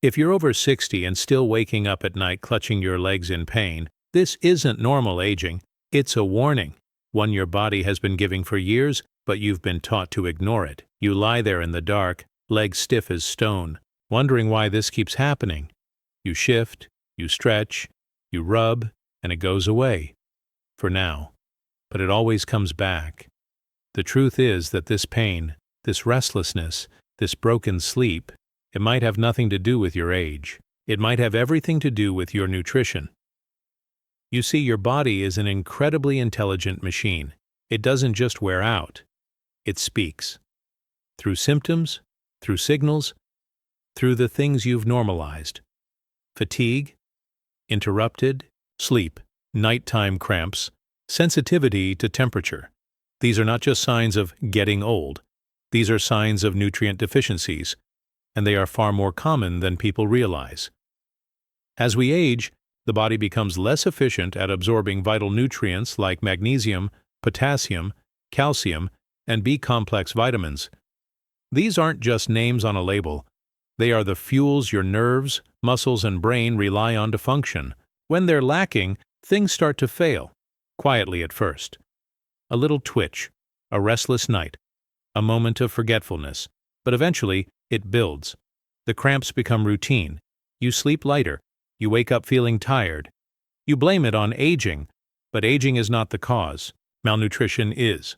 If you're over 60 and still waking up at night clutching your legs in pain, this isn't normal aging. It's a warning, one your body has been giving for years, but you've been taught to ignore it. You lie there in the dark, legs stiff as stone, wondering why this keeps happening. You shift, you stretch, you rub, and it goes away. For now. But it always comes back. The truth is that this pain, this restlessness, this broken sleep, it might have nothing to do with your age. It might have everything to do with your nutrition. You see, your body is an incredibly intelligent machine. It doesn't just wear out. It speaks. Through symptoms, through signals, through the things you've normalized. Fatigue, interrupted sleep, nighttime cramps, sensitivity to temperature. These are not just signs of getting old. These are signs of nutrient deficiencies, and they are far more common than people realize. As we age, the body becomes less efficient at absorbing vital nutrients like magnesium, potassium, calcium, and B-complex vitamins. These aren't just names on a label. They are the fuels your nerves, muscles, and brain rely on to function. When they're lacking, things start to fail, quietly at first. A little twitch, a restless night, a moment of forgetfulness, but eventually it builds. The cramps become routine. You sleep lighter. You wake up feeling tired. You blame it on aging, but aging is not the cause. Malnutrition is.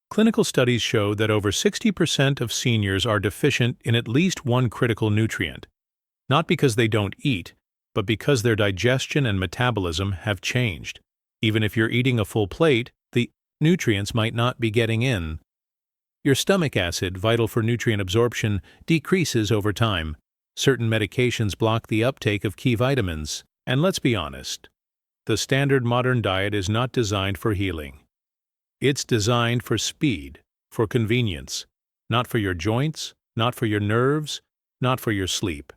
Clinical studies show that over 60% of seniors are deficient in at least one critical nutrient, not because they don't eat, but because their digestion and metabolism have changed. Even if you're eating a full plate, the nutrients might not be getting in. Your stomach acid, vital for nutrient absorption, decreases over time. Certain medications block the uptake of key vitamins. And let's be honest, the standard modern diet is not designed for healing. It's designed for speed, for convenience, not for your joints, not for your nerves, not for your sleep.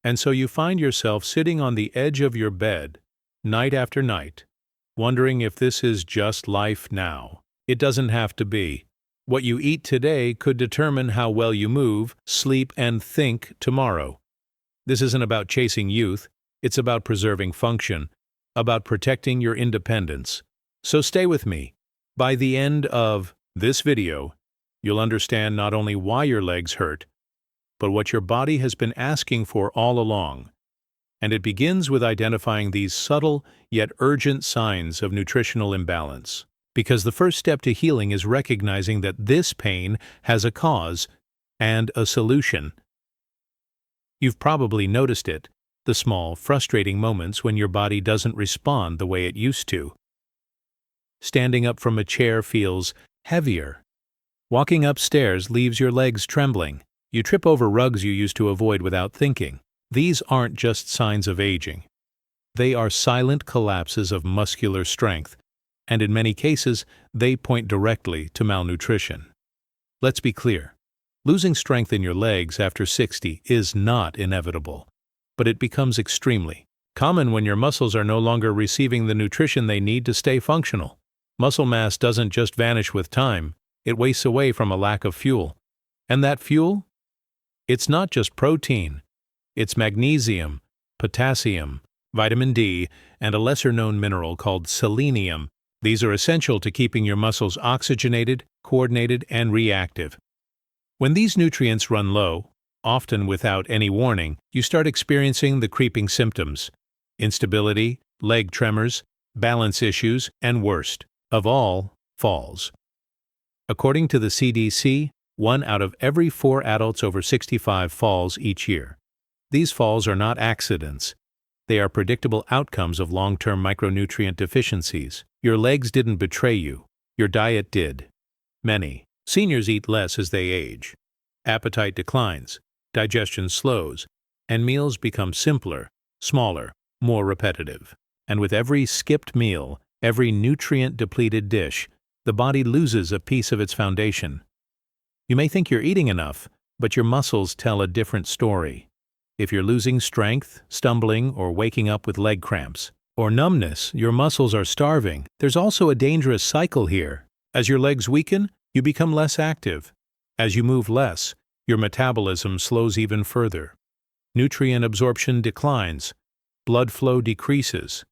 And so you find yourself sitting on the edge of your bed, night after night, wondering if this is just life now. It doesn't have to be. What you eat today could determine how well you move, sleep, and think tomorrow. This isn't about chasing youth. It's about preserving function, about protecting your independence. So stay with me. By the end of this video, you'll understand not only why your legs hurt, but what your body has been asking for all along. And it begins with identifying these subtle yet urgent signs of nutritional imbalance. Because the first step to healing is recognizing that this pain has a cause and a solution. You've probably noticed it, the small, frustrating moments when your body doesn't respond the way it used to. Standing up from a chair feels heavier. Walking upstairs leaves your legs trembling. You trip over rugs you used to avoid without thinking. These aren't just signs of aging. They are silent collapses of muscular strength, and in many cases, they point directly to malnutrition. Let's be clear. Losing strength in your legs after 60 is not inevitable, but it becomes extremely common when your muscles are no longer receiving the nutrition they need to stay functional. Muscle mass doesn't just vanish with time, it wastes away from a lack of fuel. And that fuel? It's not just protein. It's magnesium, potassium, vitamin D, and a lesser-known mineral called selenium. These are essential to keeping your muscles oxygenated, coordinated, and reactive. When these nutrients run low, often without any warning, you start experiencing the creeping symptoms: instability, leg tremors, balance issues, and worst of all, falls. According to the CDC, 1 out of every 4 adults over 65 falls each year. These falls are not accidents. They are predictable outcomes of long-term micronutrient deficiencies. Your legs didn't betray you. Your diet did. Many seniors eat less as they age. Appetite declines, digestion slows, and meals become simpler, smaller, more repetitive. And with every skipped meal, every nutrient-depleted dish, the body loses a piece of its foundation. You may think you're eating enough, but your muscles tell a different story. If you're losing strength, stumbling, or waking up with leg cramps, or numbness, your muscles are starving. There's also a dangerous cycle here. As your legs weaken, you become less active. As you move less, your metabolism slows even further. Nutrient absorption declines, blood flow decreases,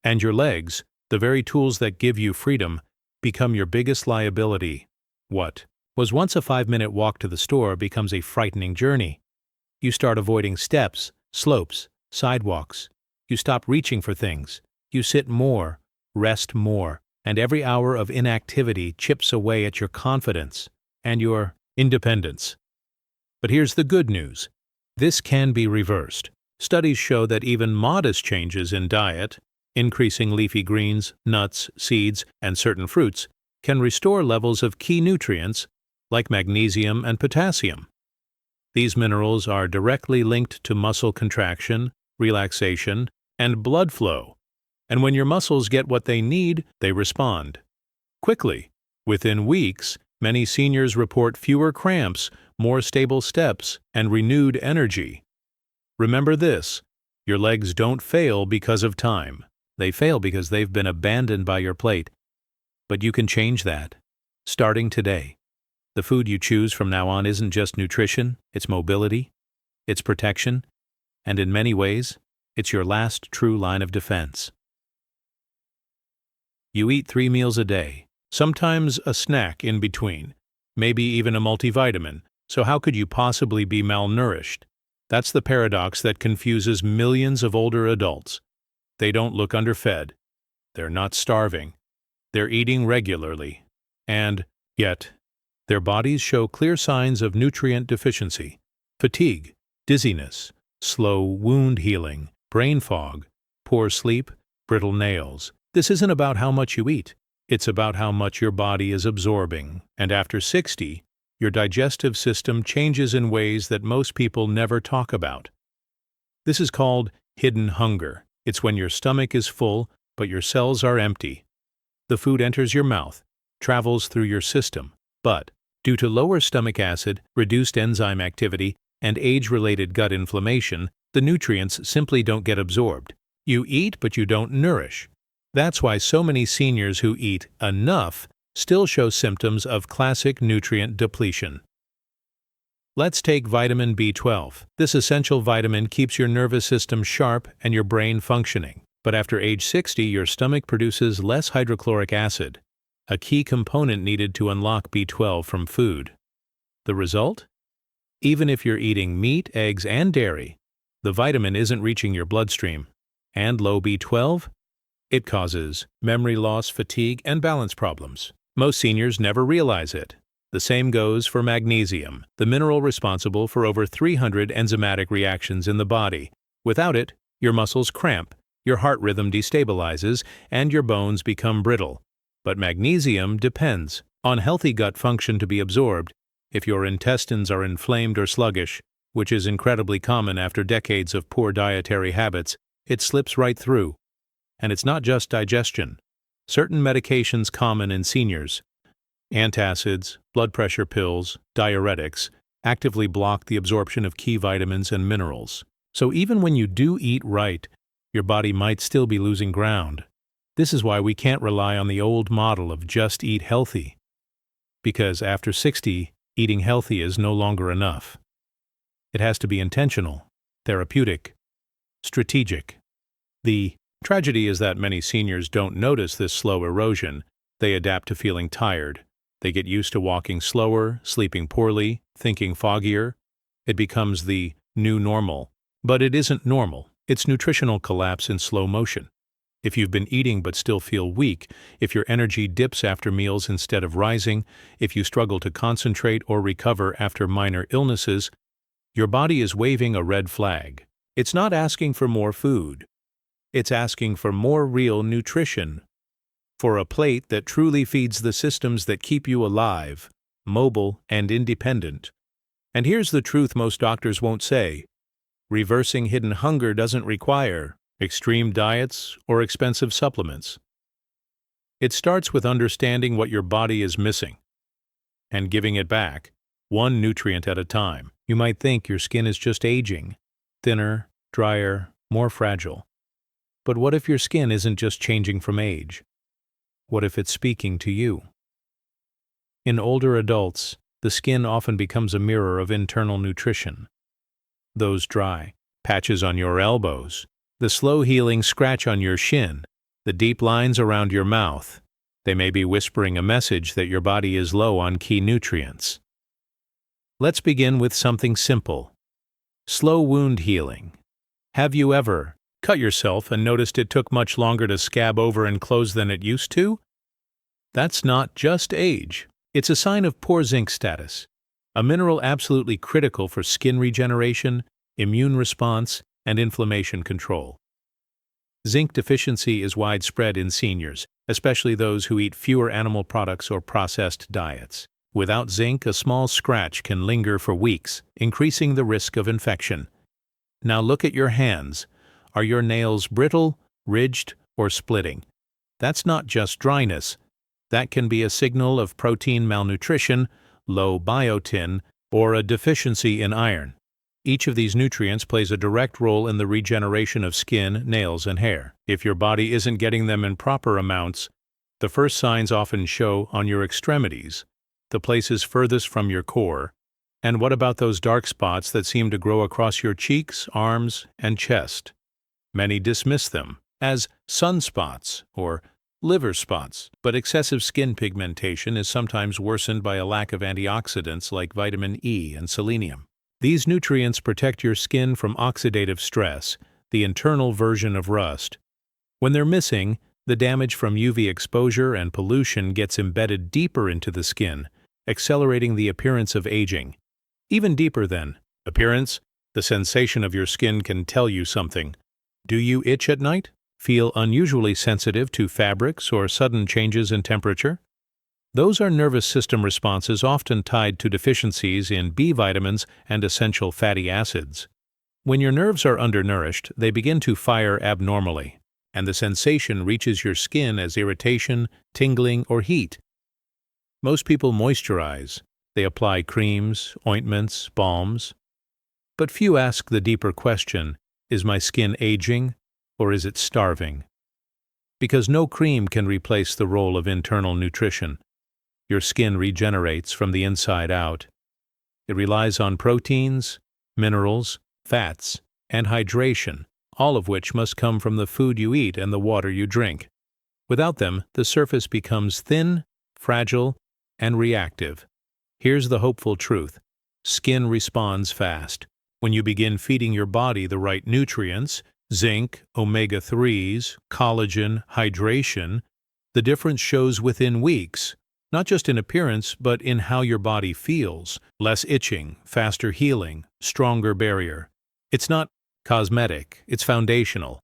and your legs, the very tools that give you freedom, become your biggest liability. What was once a 5-minute walk to the store becomes a frightening journey. You start avoiding steps, slopes, sidewalks. You stop reaching for things. You sit more, rest more, and every hour of inactivity chips away at your confidence and your independence. But here's the good news. This can be reversed. Studies show that even modest changes in diet, increasing leafy greens, nuts, seeds, and certain fruits, can restore levels of key nutrients like magnesium and potassium. These minerals are directly linked to muscle contraction, relaxation, and blood flow. And when your muscles get what they need, they respond quickly. Within weeks, many seniors report fewer cramps, more stable steps, and renewed energy. Remember this: your legs don't fail because of time. They fail because they've been abandoned by your plate. But you can change that, starting today. The food you choose from now on isn't just nutrition, it's mobility, it's protection, and in many ways, it's your last true line of defense. You eat 3 meals a day, sometimes a snack in between, maybe even a multivitamin, so how could you possibly be malnourished? That's the paradox that confuses millions of older adults. They don't look underfed. They're not starving. They're eating regularly. And, yet, their bodies show clear signs of nutrient deficiency, fatigue, dizziness, slow wound healing, brain fog, poor sleep, brittle nails. This isn't about how much you eat. It's about how much your body is absorbing. And after 60, your digestive system changes in ways that most people never talk about. This is called hidden hunger. It's when your stomach is full, but your cells are empty. The food enters your mouth, travels through your system, but due to lower stomach acid, reduced enzyme activity, and age-related gut inflammation, the nutrients simply don't get absorbed. You eat, but you don't nourish. That's why so many seniors who eat enough still show symptoms of classic nutrient depletion. Let's take vitamin B12. This essential vitamin keeps your nervous system sharp and your brain functioning. But after age 60, your stomach produces less hydrochloric acid, a key component needed to unlock B12 from food. The result? Even if you're eating meat, eggs, and dairy, the vitamin isn't reaching your bloodstream. And low B12? It causes memory loss, fatigue, and balance problems. Most seniors never realize it. The same goes for magnesium, the mineral responsible for over 300 enzymatic reactions in the body. Without it, your muscles cramp, your heart rhythm destabilizes, and your bones become brittle. But magnesium depends on healthy gut function to be absorbed. If your intestines are inflamed or sluggish, which is incredibly common after decades of poor dietary habits, it slips right through. And it's not just digestion. Certain medications common in seniors, antacids, blood pressure pills, diuretics, actively block the absorption of key vitamins and minerals. So even when you do eat right, your body might still be losing ground. This is why we can't rely on the old model of just eat healthy. Because after 60, eating healthy is no longer enough. It has to be intentional, therapeutic, strategic. The tragedy is that many seniors don't notice this slow erosion. They adapt to feeling tired. They get used to walking slower, sleeping poorly, thinking foggier. It becomes the new normal. But it isn't normal. It's nutritional collapse in slow motion. If you've been eating but still feel weak, if your energy dips after meals instead of rising, if you struggle to concentrate or recover after minor illnesses, your body is waving a red flag. It's not asking for more food. It's asking for more real nutrition. For a plate that truly feeds the systems that keep you alive, mobile, and independent. And here's the truth most doctors won't say. Reversing hidden hunger doesn't require extreme diets or expensive supplements. It starts with understanding what your body is missing and giving it back, one nutrient at a time. You might think your skin is just aging, thinner, drier, more fragile. But what if your skin isn't just changing from age? What if it's speaking to you? In older adults, the skin often becomes a mirror of internal nutrition. Those dry patches on your elbows, the slow-healing scratch on your shin, the deep lines around your mouth, they may be whispering a message that your body is low on key nutrients. Let's begin with something simple. Slow wound healing. Have you ever cut yourself and noticed it took much longer to scab over and close than it used to? That's not just age. It's a sign of poor zinc status, a mineral absolutely critical for skin regeneration, immune response, and inflammation control. Zinc deficiency is widespread in seniors, especially those who eat fewer animal products or processed diets. Without zinc, a small scratch can linger for weeks, increasing the risk of infection. Now look at your hands. Are your nails brittle, ridged, or splitting? That's not just dryness. That can be a signal of protein malnutrition, low biotin, or a deficiency in iron. Each of these nutrients plays a direct role in the regeneration of skin, nails, and hair. If your body isn't getting them in proper amounts, the first signs often show on your extremities, the places furthest from your core. And what about those dark spots that seem to grow across your cheeks, arms, and chest? Many dismiss them as sunspots or liver spots, but excessive skin pigmentation is sometimes worsened by a lack of antioxidants like vitamin E and selenium. These nutrients protect your skin from oxidative stress, the internal version of rust. When they're missing, the damage from UV exposure and pollution gets embedded deeper into the skin, accelerating the appearance of aging. Even deeper than appearance, the sensation of your skin can tell you something. Do you itch at night? Feel unusually sensitive to fabrics or sudden changes in temperature? Those are nervous system responses often tied to deficiencies in B vitamins and essential fatty acids. When your nerves are undernourished, they begin to fire abnormally, and the sensation reaches your skin as irritation, tingling, or heat. Most people moisturize. They apply creams, ointments, balms. But few ask the deeper question, is my skin aging, or is it starving? Because no cream can replace the role of internal nutrition. Your skin regenerates from the inside out. It relies on proteins, minerals, fats, and hydration, all of which must come from the food you eat and the water you drink. Without them, the surface becomes thin, fragile, and reactive. Here's the hopeful truth. Skin responds fast. When you begin feeding your body the right nutrients, zinc, omega-3s, collagen, hydration, the difference shows within weeks. Not just in appearance, but in how your body feels. Less itching, faster healing, stronger barrier. It's not cosmetic, it's foundational.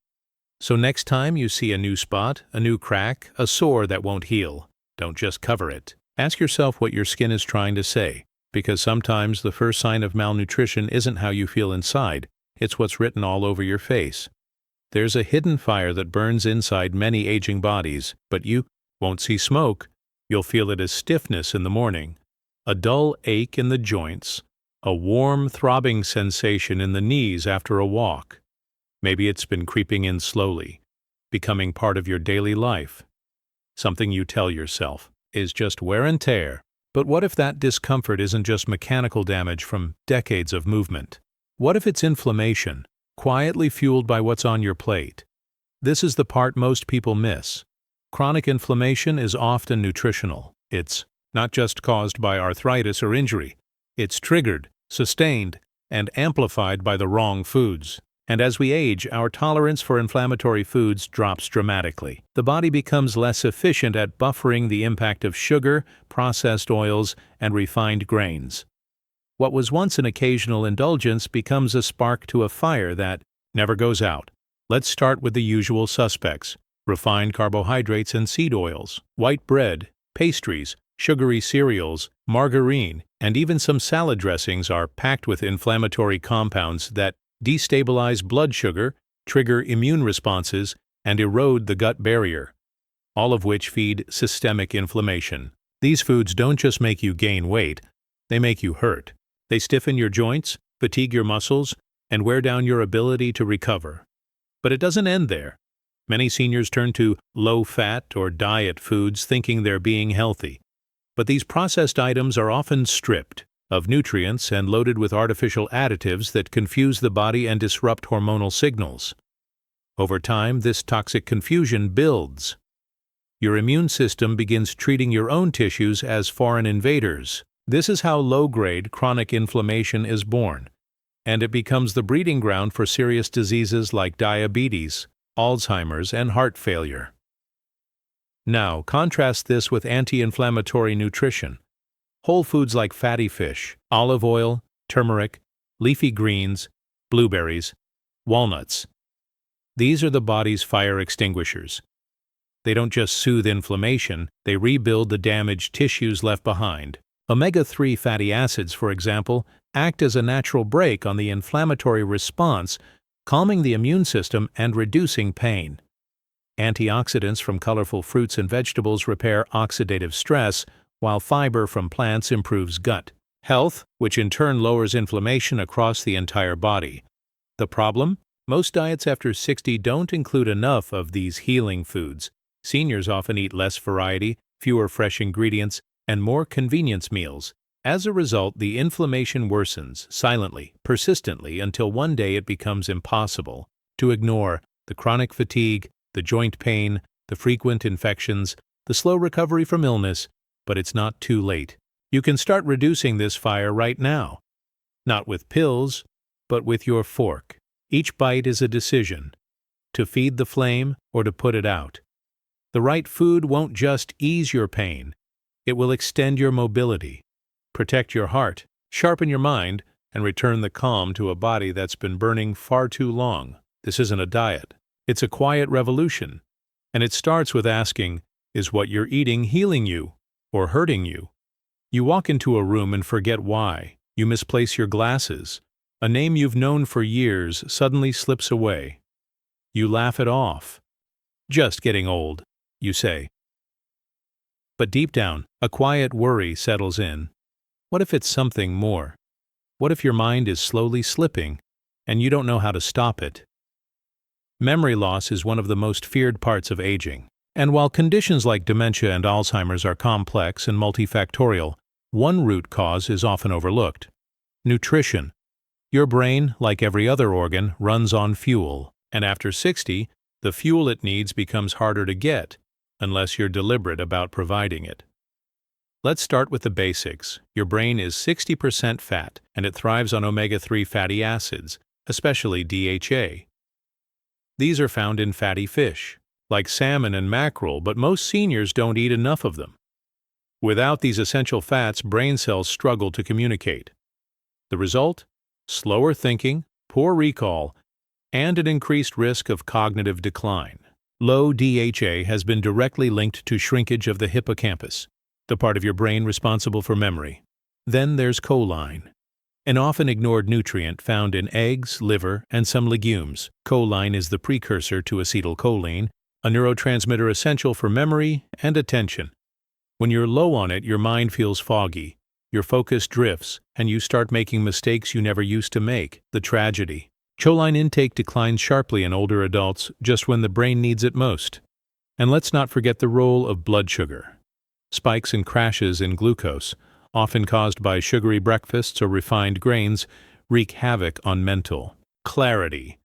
So next time you see a new spot, a new crack, a sore that won't heal, don't just cover it. Ask yourself what your skin is trying to say, because sometimes the first sign of malnutrition isn't how you feel inside, it's what's written all over your face. There's a hidden fire that burns inside many aging bodies, but you won't see smoke. You'll feel it as stiffness in the morning, a dull ache in the joints, a warm, throbbing sensation in the knees after a walk. Maybe it's been creeping in slowly, becoming part of your daily life. Something you tell yourself is just wear and tear. But what if that discomfort isn't just mechanical damage from decades of movement? What if it's inflammation, quietly fueled by what's on your plate? This is the part most people miss. Chronic inflammation is often nutritional. It's not just caused by arthritis or injury. It's triggered, sustained, and amplified by the wrong foods. And as we age, our tolerance for inflammatory foods drops dramatically. The body becomes less efficient at buffering the impact of sugar, processed oils, and refined grains. What was once an occasional indulgence becomes a spark to a fire that never goes out. Let's start with the usual suspects. Refined carbohydrates and seed oils, white bread, pastries, sugary cereals, margarine, and even some salad dressings are packed with inflammatory compounds that destabilize blood sugar, trigger immune responses, and erode the gut barrier, all of which feed systemic inflammation. These foods don't just make you gain weight, they make you hurt. They stiffen your joints, fatigue your muscles, and wear down your ability to recover. But it doesn't end there. Many seniors turn to low-fat or diet foods thinking they're being healthy. But these processed items are often stripped of nutrients and loaded with artificial additives that confuse the body and disrupt hormonal signals. Over time, this toxic confusion builds. Your immune system begins treating your own tissues as foreign invaders. This is how low-grade chronic inflammation is born, and it becomes the breeding ground for serious diseases like diabetes, Alzheimer's, and heart failure. Now, contrast this with anti-inflammatory nutrition. Whole foods like fatty fish, olive oil, turmeric, leafy greens, blueberries, walnuts. These are the body's fire extinguishers. They don't just soothe inflammation, they rebuild the damaged tissues left behind. Omega-3 fatty acids, for example, act as a natural brake on the inflammatory response, calming the immune system and reducing pain. Antioxidants from colorful fruits and vegetables repair oxidative stress, while fiber from plants improves gut health, which in turn lowers inflammation across the entire body. The problem? Most diets after 60 don't include enough of these healing foods. Seniors often eat less variety, fewer fresh ingredients, and more convenience meals. As a result, the inflammation worsens silently, persistently, until one day it becomes impossible to ignore the chronic fatigue, the joint pain, the frequent infections, the slow recovery from illness, but it's not too late. You can start reducing this fire right now. Not with pills, but with your fork. Each bite is a decision, to feed the flame or to put it out. The right food won't just ease your pain, it will extend your mobility, protect your heart, sharpen your mind, and return the calm to a body that's been burning far too long. This isn't a diet. It's a quiet revolution, and it starts with asking, is what you're eating healing you or hurting you? You walk into a room and forget why. You misplace your glasses. A name you've known for years suddenly slips away. You laugh it off. Just getting old, you say. But deep down, a quiet worry settles in. What if it's something more? What if your mind is slowly slipping, and you don't know how to stop it? Memory loss is one of the most feared parts of aging. And while conditions like dementia and Alzheimer's are complex and multifactorial, one root cause is often overlooked: nutrition. Your brain, like every other organ, runs on fuel, and after 60, the fuel it needs becomes harder to get, unless you're deliberate about providing it. Let's start with the basics. Your brain is 60% fat, and it thrives on omega-3 fatty acids, especially DHA. These are found in fatty fish, like salmon and mackerel, but most seniors don't eat enough of them. Without these essential fats, brain cells struggle to communicate. The result? Slower thinking, poor recall, and an increased risk of cognitive decline. Low DHA has been directly linked to shrinkage of the hippocampus, the part of your brain responsible for memory. Then there's choline, an often ignored nutrient found in eggs, liver, and some legumes. Choline is the precursor to acetylcholine, a neurotransmitter essential for memory and attention. When you're low on it, your mind feels foggy, your focus drifts, and you start making mistakes you never used to make. The tragedy: choline intake declines sharply in older adults just when the brain needs it most. And let's not forget the role of blood sugar. Spikes and crashes in glucose, often caused by sugary breakfasts or refined grains, wreak havoc on mental clarity.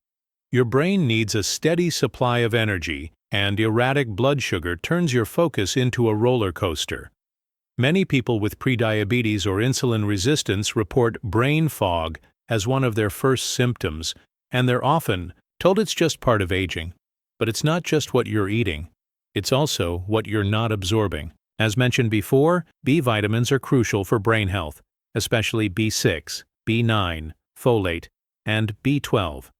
Your brain needs a steady supply of energy, and erratic blood sugar turns your focus into a roller coaster. Many people with prediabetes or insulin resistance report brain fog as one of their first symptoms, and they're often told it's just part of aging. But it's not just what you're eating, it's also what you're not absorbing. As mentioned before, B vitamins are crucial for brain health, especially B6, B9, folate, and B12.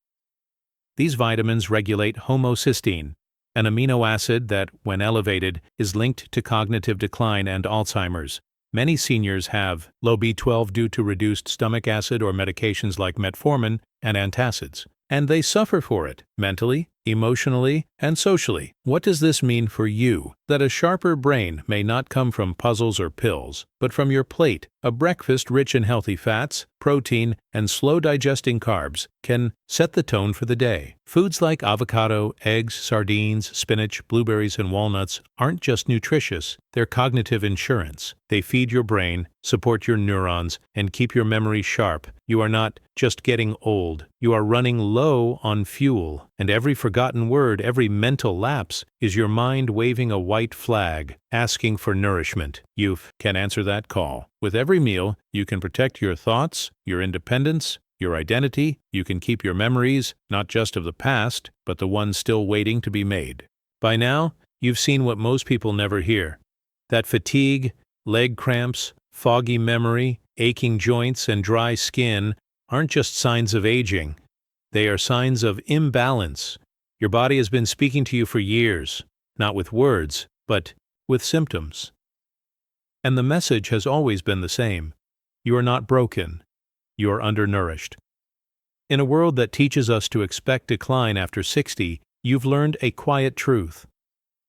These vitamins regulate homocysteine, an amino acid that, when elevated, is linked to cognitive decline and Alzheimer's. Many seniors have low B12 due to reduced stomach acid or medications like metformin and antacids, and they suffer for it mentally, emotionally, and socially. What does this mean for you? That a sharper brain may not come from puzzles or pills, but from your plate. A breakfast rich in healthy fats, protein, and slow-digesting carbs can set the tone for the day. Foods like avocado, eggs, sardines, spinach, blueberries, and walnuts aren't just nutritious, they're cognitive insurance. They feed your brain, support your neurons, and keep your memory sharp. You are not just getting old, you are running low on fuel, and every forgotten word, every mental lapse, is your mind waving a white flag, asking for nourishment. You can answer that call. With every meal, you can protect your thoughts, your independence, your identity. You can keep your memories, not just of the past, but the ones still waiting to be made. By now, you've seen what most people never hear. That fatigue, leg cramps, foggy memory, aching joints, and dry skin aren't just signs of aging. They are signs of imbalance. Your body has been speaking to you for years, not with words, but with symptoms. And the message has always been the same. You are not broken. You are undernourished. In a world that teaches us to expect decline after 60, you've learned a quiet truth.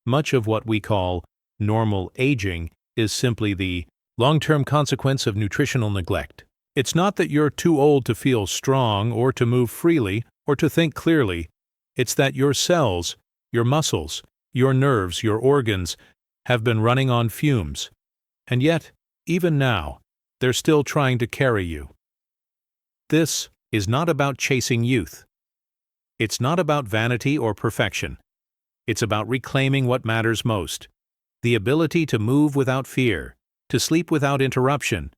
Much of what we call normal aging is simply the long-term consequence of nutritional neglect. It's not that you're too old to feel strong or to move freely or to think clearly. It's that your cells, your muscles, your nerves, your organs have been running on fumes. And yet, even now, they're still trying to carry you. This is not about chasing youth. It's not about vanity or perfection. It's about reclaiming what matters most. The ability to move without fear, to sleep without interruption,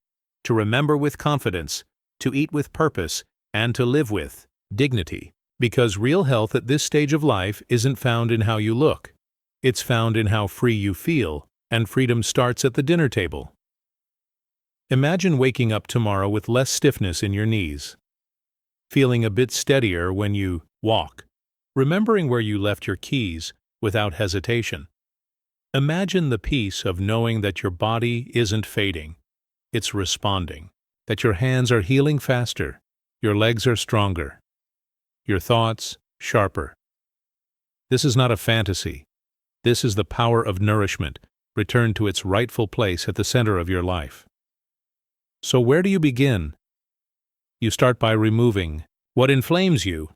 to remember with confidence, to eat with purpose, and to live with dignity. Because real health at this stage of life isn't found in how you look. It's found in how free you feel, and freedom starts at the dinner table. Imagine waking up tomorrow with less stiffness in your knees, feeling a bit steadier when you walk, remembering where you left your keys without hesitation. Imagine the peace of knowing that your body isn't fading, it's responding, that your hands are healing faster, your legs are stronger, your thoughts sharper. This is not a fantasy. This is the power of nourishment, returned to its rightful place at the center of your life. So where do you begin? You start by removing what inflames you,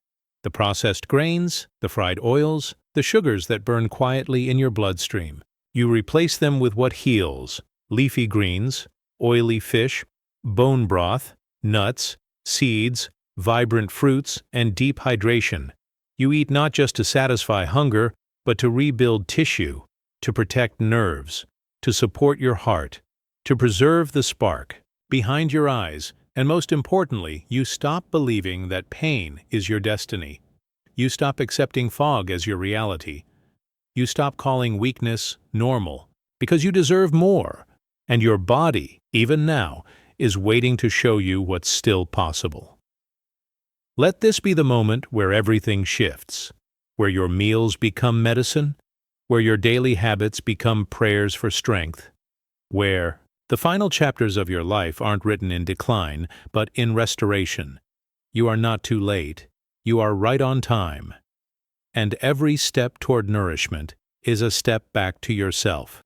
the processed grains, the fried oils, the sugars that burn quietly in your bloodstream. You replace them with what heals: leafy greens, oily fish, bone broth, nuts, seeds, vibrant fruits, and deep hydration. You eat not just to satisfy hunger, but to rebuild tissue, to protect nerves, to support your heart, to preserve the spark behind your eyes, and most importantly, you stop believing that pain is your destiny. You stop accepting fog as your reality. You stop calling weakness normal, because you deserve more, and your body, even now, is waiting to show you what's still possible. Let this be the moment where everything shifts, where your meals become medicine, where your daily habits become prayers for strength, where the final chapters of your life aren't written in decline, but in restoration. You are not too late. You are right on time. And every step toward nourishment is a step back to yourself.